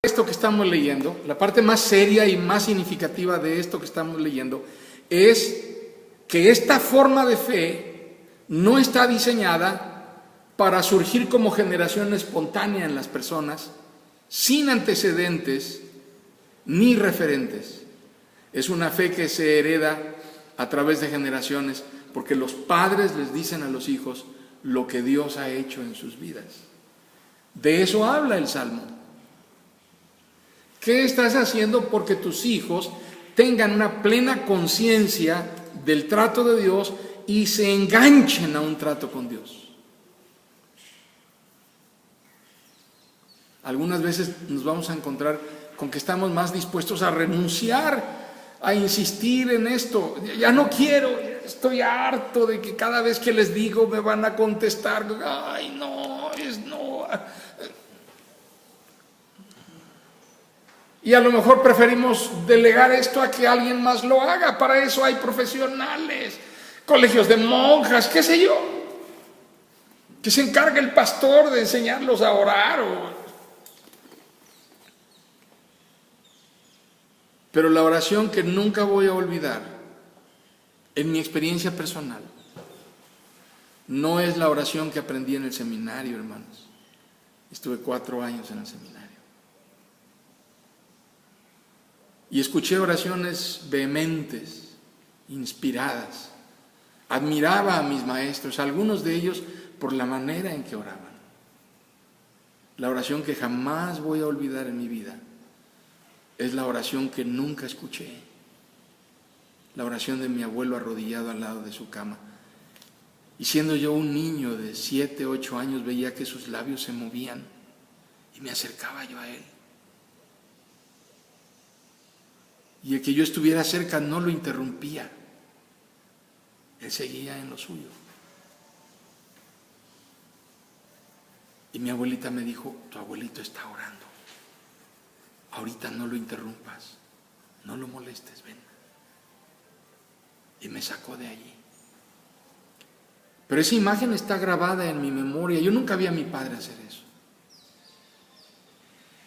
esto que estamos leyendo, la parte más seria y más significativa de esto que estamos leyendo, es que esta forma de fe no está diseñada para surgir como generación espontánea en las personas, sin antecedentes ni referentes. Es una fe que se hereda a través de generaciones, porque los padres les dicen a los hijos lo que Dios ha hecho en sus vidas. De eso habla el Salmo. ¿Qué estás haciendo porque tus hijos tengan una plena conciencia del trato de Dios y se enganchen a un trato con Dios? Algunas veces nos vamos a encontrar con que estamos más dispuestos a renunciar, a insistir en esto. Ya no quiero, estoy harto de que cada vez que les digo me van a contestar, ay, no, es no. Y a lo mejor preferimos delegar esto a que alguien más lo haga. Para eso hay profesionales, colegios de monjas, qué sé yo, que se encargue el pastor de enseñarlos a orar. Pero la oración que nunca voy a olvidar, en mi experiencia personal, no es la oración que aprendí en el seminario, hermanos. Estuve 4 años en el seminario. Y escuché oraciones vehementes, inspiradas. Admiraba a mis maestros, algunos de ellos por la manera en que oraban. La oración que jamás voy a olvidar en mi vida es la oración que nunca escuché. La oración de mi abuelo arrodillado al lado de su cama. Y siendo yo un niño de 7, 8 años, veía que sus labios se movían y me acercaba yo a él. Y el que yo estuviera cerca no lo interrumpía. Él seguía en lo suyo. Y mi abuelita me dijo, tu abuelito está orando. Ahorita no lo interrumpas, no lo molestes, ven. Y me sacó de allí. Pero esa imagen está grabada en mi memoria. Yo nunca vi a mi padre hacer eso.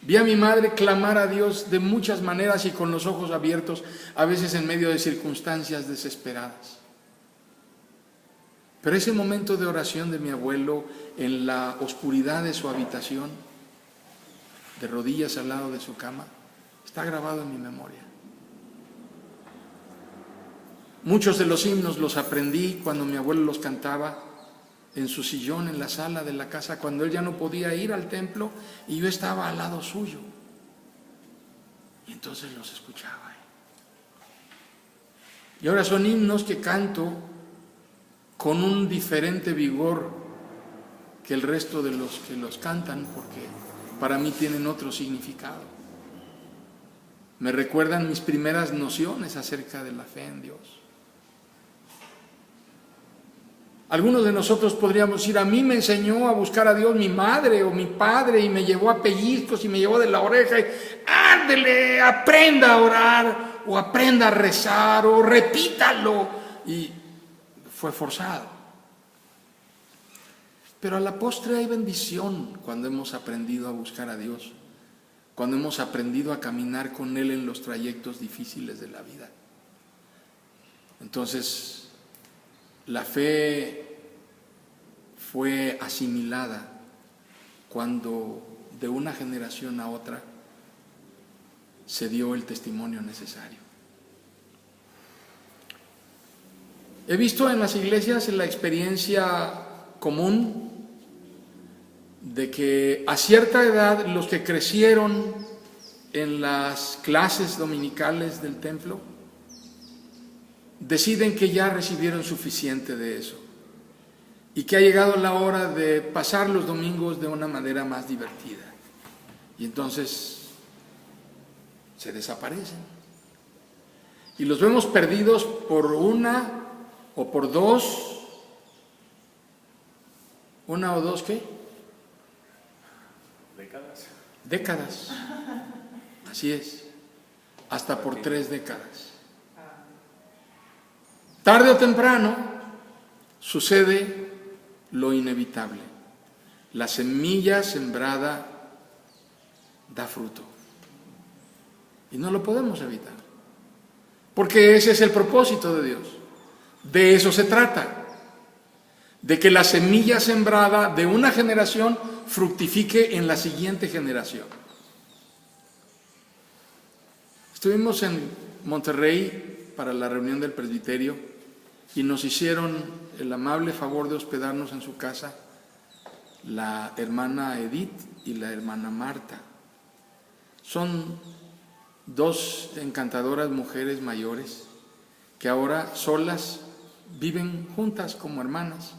Vi a mi madre clamar a Dios de muchas maneras y con los ojos abiertos, a veces en medio de circunstancias desesperadas. Pero ese momento de oración de mi abuelo en la oscuridad de su habitación, de rodillas al lado de su cama, está grabado en mi memoria. Muchos de los himnos los aprendí cuando mi abuelo los cantaba en su sillón en la sala de la casa, cuando él ya no podía ir al templo y yo estaba al lado suyo. Y entonces los escuchaba. Y ahora son himnos que canto con un diferente vigor que el resto de los que los cantan, porque para mí tienen otro significado. Me recuerdan mis primeras nociones acerca de la fe en Dios. Algunos de nosotros podríamos decir, a mí me enseñó a buscar a Dios mi madre o mi padre y me llevó a pellizcos y me llevó de la oreja y ándele, aprenda a orar o aprenda a rezar o repítalo. Y fue forzado. Pero a la postre hay bendición cuando hemos aprendido a buscar a Dios, cuando hemos aprendido a caminar con Él en los trayectos difíciles de la vida. Entonces, la fe fue asimilada cuando de una generación a otra se dio el testimonio necesario. He visto en las iglesias la experiencia común de que a cierta edad los que crecieron en las clases dominicales del templo deciden que ya recibieron suficiente de eso y que ha llegado la hora de pasar los domingos de una manera más divertida. Y entonces se desaparecen. Y los vemos perdidos por una o por dos. ¿Una o dos qué? Décadas. Así es. Hasta por 3 décadas. Tarde o temprano sucede lo inevitable. La semilla sembrada da fruto. Y no lo podemos evitar. Porque ese es el propósito de Dios. De eso se trata. De que la semilla sembrada de una generación fructifique en la siguiente generación. Estuvimos en Monterrey para la reunión del presbiterio y nos hicieron el amable favor de hospedarnos en su casa la hermana Edith y la hermana Marta. Son dos encantadoras mujeres mayores que ahora solas viven juntas como hermanas,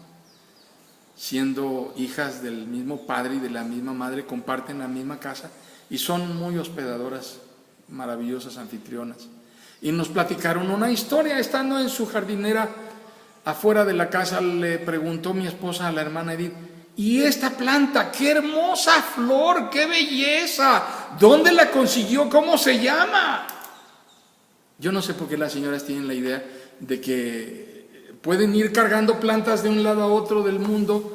siendo hijas del mismo padre y de la misma madre, comparten la misma casa y son muy hospedadoras, maravillosas anfitrionas. Y nos platicaron una historia. Estando en su jardinera afuera de la casa, le preguntó mi esposa a la hermana Edith: ¿y esta planta? ¡Qué hermosa flor! ¡Qué belleza! ¿Dónde la consiguió? ¿Cómo se llama? Yo no sé por qué las señoras tienen la idea de que pueden ir cargando plantas de un lado a otro del mundo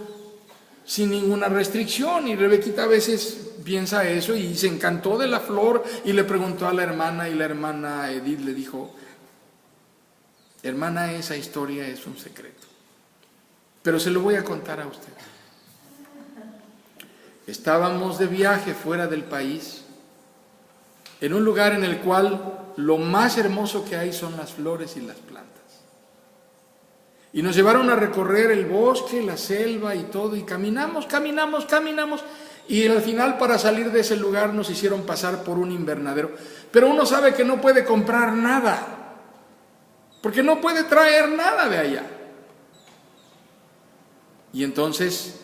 sin ninguna restricción. Y Rebequita a veces piensa eso y se encantó de la flor y le preguntó a la hermana, y la hermana Edith le dijo: hermana, esa historia es un secreto, pero se lo voy a contar a usted. Estábamos de viaje fuera del país, en un lugar en el cual lo más hermoso que hay son las flores y las plantas. Y nos llevaron a recorrer el bosque, la selva y todo, y caminamos, y al final, para salir de ese lugar, nos hicieron pasar por un invernadero. Pero uno sabe que no puede comprar nada, porque no puede traer nada de allá. Y entonces,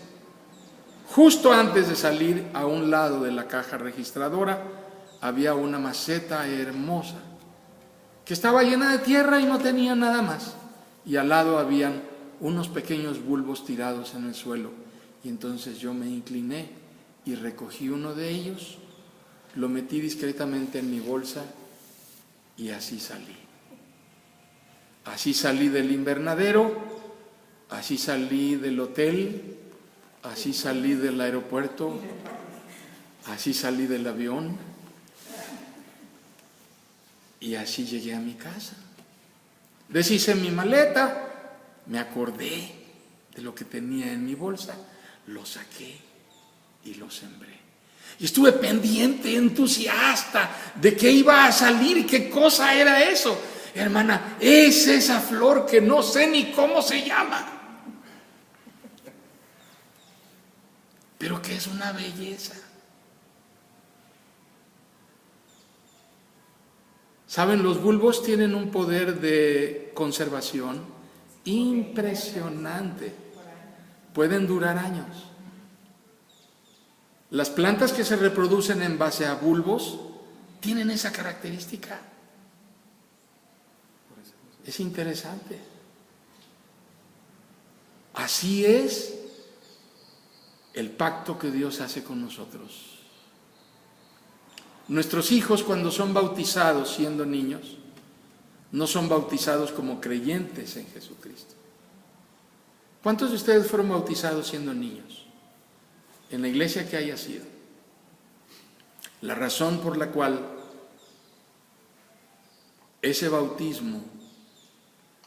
justo antes de salir, a un lado de la caja registradora había una maceta hermosa que estaba llena de tierra y no tenía nada más, y al lado habían unos pequeños bulbos tirados en el suelo. Y entonces yo me incliné y recogí uno de ellos, lo metí discretamente en mi bolsa y así salí. Así salí del invernadero, así salí del hotel, así salí del aeropuerto, así salí del avión y así llegué a mi casa. Deshice mi maleta, me acordé de lo que tenía en mi bolsa, lo saqué y lo sembré. Y estuve pendiente, entusiasta de qué iba a salir, qué cosa era eso. Hermana, es esa flor que no sé ni cómo se llama, pero que es una belleza. ¿Saben? Los bulbos tienen un poder de conservación impresionante. Pueden durar años. Las plantas que se reproducen en base a bulbos tienen esa característica. Es interesante. Así es el pacto que Dios hace con nosotros. Nuestros hijos, cuando son bautizados siendo niños, no son bautizados como creyentes en Jesucristo. ¿Cuántos de ustedes fueron bautizados siendo niños? En la iglesia que haya sido. La razón por la cual ese bautismo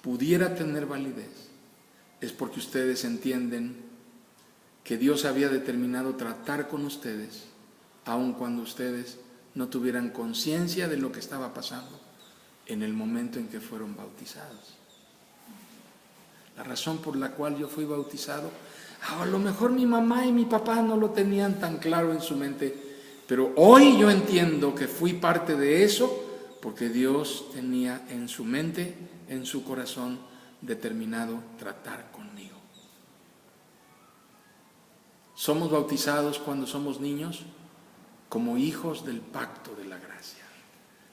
pudiera tener validez es porque ustedes entienden que Dios había determinado tratar con ustedes, aun cuando ustedes no tuvieran conciencia de lo que estaba pasando en el momento en que fueron bautizados. La razón por la cual yo fui bautizado, a lo mejor mi mamá y mi papá no lo tenían tan claro en su mente, pero hoy yo entiendo que fui parte de eso porque Dios tenía en su mente, en su corazón, determinado tratar conmigo. Somos bautizados cuando somos niños como hijos del pacto de la gracia,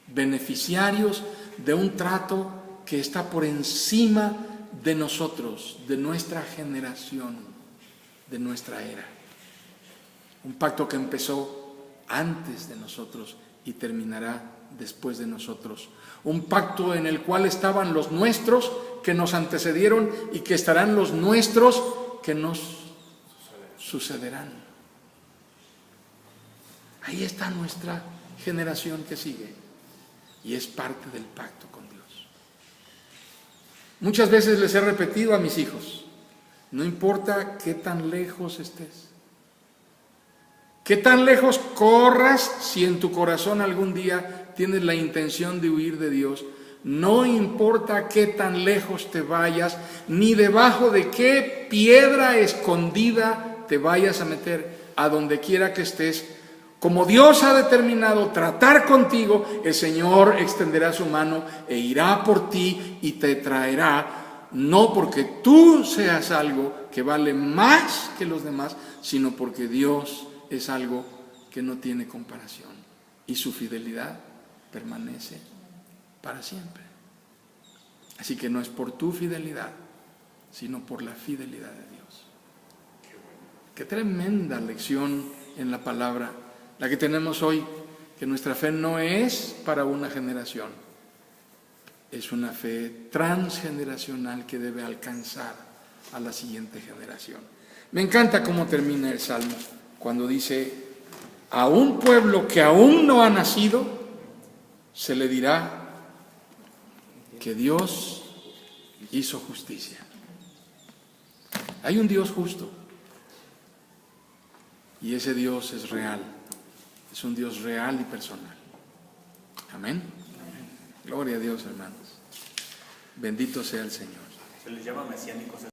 beneficiarios de un trato que está por encima de nosotros, de nuestra generación, de nuestra era. Un pacto que empezó antes de nosotros y terminará después de nosotros. Un pacto en el cual estaban los nuestros que nos antecedieron y que estarán los nuestros que nos sucederán. Ahí está nuestra generación que sigue. y es parte del pacto con Dios. Muchas veces les he repetido a mis hijos, no importa qué tan lejos estés, qué tan lejos corras, si en tu corazón algún día tienes la intención de huir de Dios, no importa qué tan lejos te vayas, ni debajo de qué piedra escondida te vayas a meter, a donde quiera que estés, como Dios ha determinado tratar contigo, el Señor extenderá su mano e irá por ti y te traerá, no porque tú seas algo que vale más que los demás, sino porque Dios es algo que no tiene comparación y su fidelidad permanece para siempre. Así que no es por tu fidelidad, sino por la fidelidad de Dios. Qué tremenda lección en la palabra la que tenemos hoy, que nuestra fe no es para una generación, es una fe transgeneracional que debe alcanzar a la siguiente generación. Me encanta cómo termina el Salmo, cuando dice: a un pueblo que aún no ha nacido, se le dirá que Dios hizo justicia. Hay un Dios justo, y ese Dios es real. Es un Dios real y personal. Amén. Gloria a Dios, hermanos. Bendito sea el Señor. Se les llama mesiánicos.